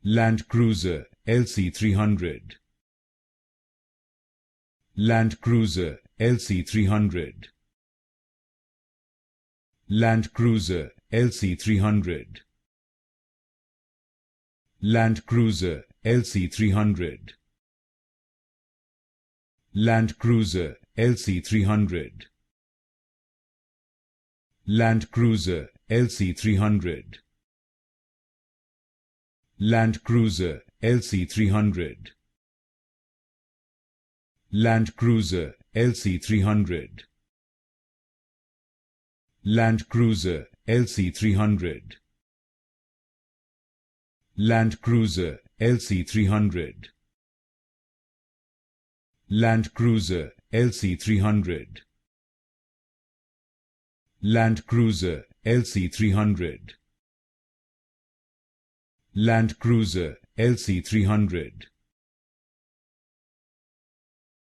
Land Cruiser LC300. Land Cruiser LC300. Land Cruiser LC300. Land Cruiser LC300. Land Cruiser LC300. Land Cruiser LC300. Land Cruiser LC300. Land Cruiser LC300. Land Cruiser LC300. Land Cruiser LC300. Land Cruiser LC300. Land Cruiser LC300. Land Cruiser LC300.